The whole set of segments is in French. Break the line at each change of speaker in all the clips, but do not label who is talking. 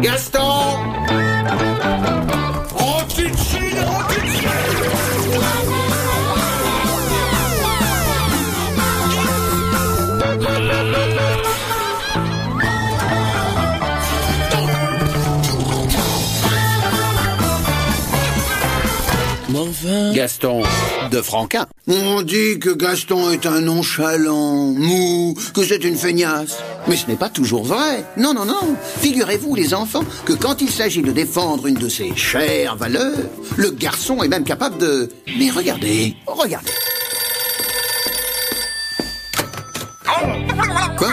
Gaston! Oh, tu chies, oh, tu chies!
Enfin...
Gaston de Franquin.
On dit que Gaston est un nonchalant, mou, que c'est une feignasse. Mais ce n'est pas toujours vrai. Non, non, non. Figurez-vous, les enfants, que quand il s'agit de défendre une de ses chères valeurs, le garçon est même capable de... Mais regardez, regardez. Quoi?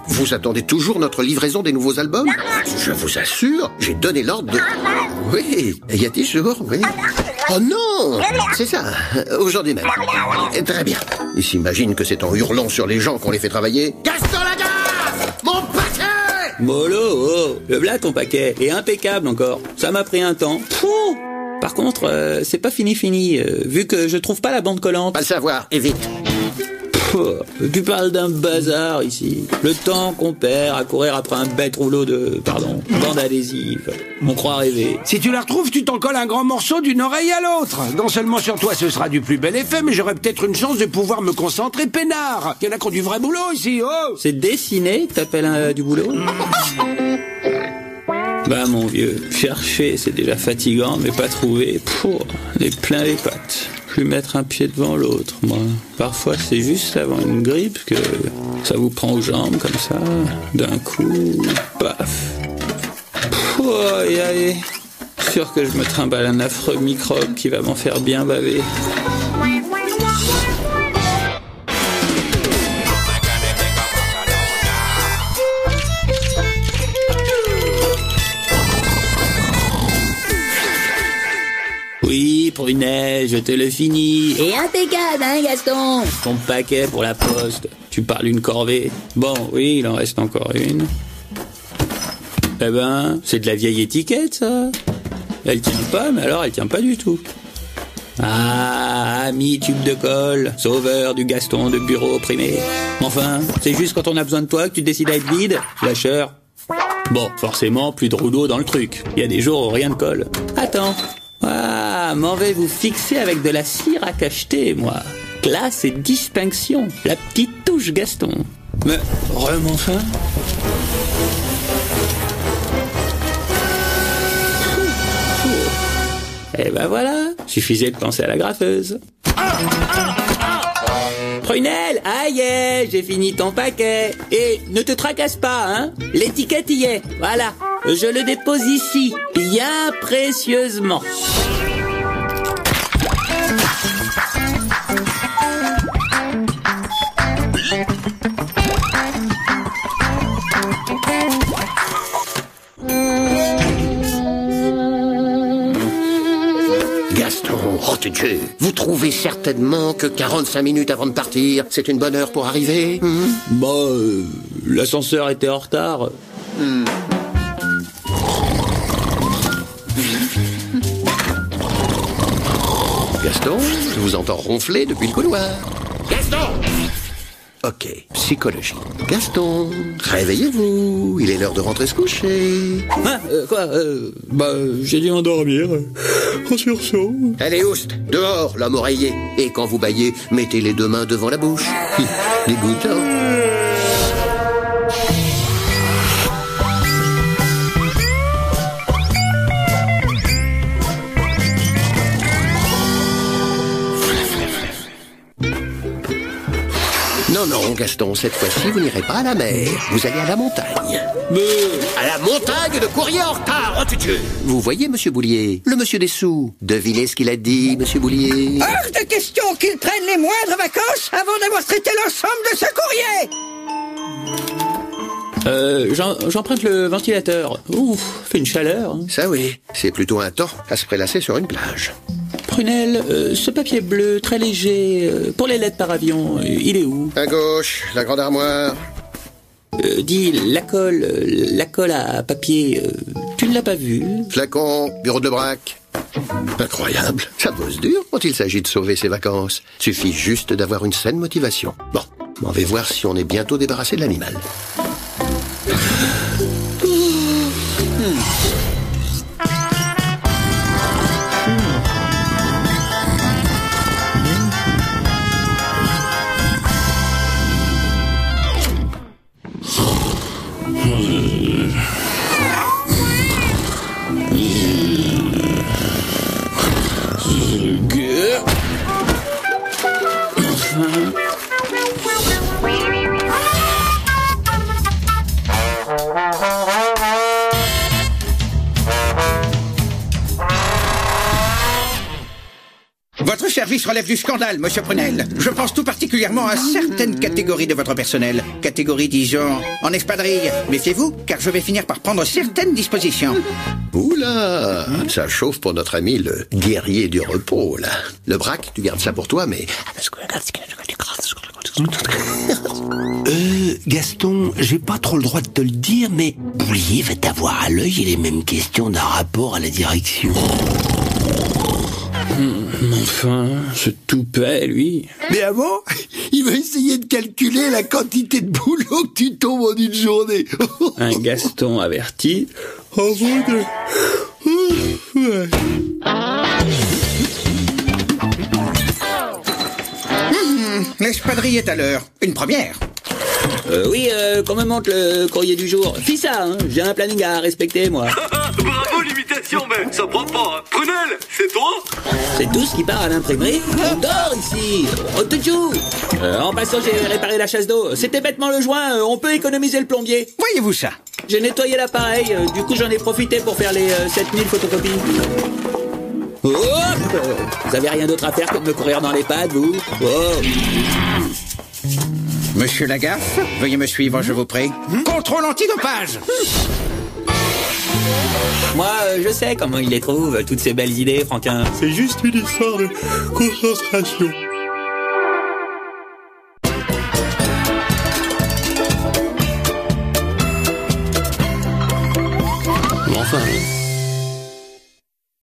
Vous attendez toujours notre livraison des nouveaux albums? Je vous assure, j'ai donné l'ordre de... Oui, il y a 10 jours, oui. Oh non! C'est ça, aujourd'hui même. Très bien. Ils s'imaginent que c'est en hurlant sur les gens qu'on les fait travailler. Gaston Lagaffe! Mon paquet!
Mollo, oh, le v'là ton paquet, et impeccable encore. Ça m'a pris un temps. Pouh. Par contre, c'est pas fini, vu que je trouve pas la bande collante.
Pas le savoir, et vite.
Tu parles d'un bazar ici. Le temps qu'on perd à courir après un bête rouleau de... bande adhésive. On croit rêver.
Si tu la retrouves, tu t'en colles un grand morceau d'une oreille à l'autre. Non seulement sur toi, ce sera du plus bel effet, mais j'aurai peut-être une chance de pouvoir me concentrer peinard. Il y en a qui ont du vrai boulot ici, oh!
C'est dessiner que t'appelles du boulot? Bah mon vieux, chercher c'est déjà fatigant, mais pas trouver, les plein les pattes. Plus mettre un pied devant l'autre, moi. Parfois c'est juste avant une grippe que ça vous prend aux jambes comme ça, d'un coup, paf. Aïe. Sûr que je me trimballe un affreux microbe qui va m'en faire bien baver. Oui, Prunel, je te le finis.
Et impeccable, hein, Gaston?
Ton paquet pour la poste. Tu parles une corvée. Bon, oui, il en reste encore une. Eh ben, c'est de la vieille étiquette, ça. Elle tient pas, mais alors elle tient pas du tout. Ah, ami tube de colle, sauveur du Gaston de bureau opprimé. Enfin, c'est juste quand on a besoin de toi que tu décides à être vide, lâcheur. Bon, forcément, plus de rouleau dans le truc. Il y a des jours où rien ne colle. Attends. Ah, m'en vais vous fixer avec de la cire à cacheter, moi. Classe et distinction. La petite touche Gaston. Mais, vraiment fin. Et ben voilà, suffisait de penser à la graffeuse. Prunel, aïe, j'ai fini ton paquet. Et ne te tracasse pas, hein. L'étiquette y est, voilà. Je le dépose ici, bien précieusement.
Gaston, oh Dieu, vous trouvez certainement que 45 minutes avant de partir, c'est une bonne heure pour arriver?
L'ascenseur était en retard.
Gaston, je vous entends ronfler depuis le couloir. Gaston! Ok, psychologie. Gaston, réveillez-vous, il est l'heure de rentrer se coucher.
Quoi j'ai dû endormir. En sursaut.
Allez, oust, dehors, l'homme oreiller. Et quand vous baillez, mettez les deux mains devant la bouche. Dégoûtant. Non, Gaston, cette fois-ci, vous n'irez pas à la mer. Vous allez à la montagne. À la montagne de courrier en retard, oh Dieu. Vous voyez, monsieur Boulier, le monsieur des sous. Devinez ce qu'il a dit, monsieur Boulier.
Hors de question qu'il prenne les moindres vacances avant d'avoir traité l'ensemble de ce courrier.
J'emprunte le ventilateur. Ouf, fait une chaleur.
Ça oui, c'est plutôt un temps à se prélasser sur une plage.
Prunel, ce papier bleu très léger, pour les lettres par avion, il est où?
À gauche, la grande armoire.
Dis, la colle à papier, tu ne l'as pas vue?
Flacon, bureau de braque. Incroyable, ça bosse dur quand il s'agit de sauver ses vacances. Suffit juste d'avoir une saine motivation. Bon, on va voir si on est bientôt débarrassé de l'animal.
service relève du scandale, monsieur Prunel. Je pense tout particulièrement à certaines catégories de votre personnel. Catégorie, disons, en espadrille. Méfiez-vous, car je vais finir par prendre certaines dispositions.
Oula, ça chauffe pour notre ami le guerrier du repos, là. Le braque, tu gardes ça pour toi, mais...
Gaston, j'ai pas trop le droit de te le dire, mais Boulier va t'avoir à l'œil et les mêmes questions d'un rapport à la direction.
Enfin, ce toupet, lui.
Mais avant, il va essayer de calculer la quantité de boulot que tu tombes en une journée.
Un Gaston averti.
L'espadrille est à l'heure. Une première.
Oui, qu'on me montre le courrier du jour. Fis ça, hein, j'ai un planning à respecter, moi.
Bravo l'imitation, mais ça prend pas. Hein. Prunel, c'est toi?
C'est tout ce qui part à l'imprimerie. On dort ici. On te joue. En passant, j'ai réparé la chasse d'eau. C'était bêtement le joint, on peut économiser le plombier.
Voyez-vous ça?
J'ai nettoyé l'appareil, du coup j'en ai profité pour faire les 7000 photocopies. Hop, vous avez rien d'autre à faire que de me courir dans les pattes, vous? Oh.
Monsieur Lagaffe, veuillez me suivre, je vous prie. Contrôle antidopage.
Moi, je sais comment il les trouve, toutes ces belles idées, Franquin.
C'est juste une histoire de concentration.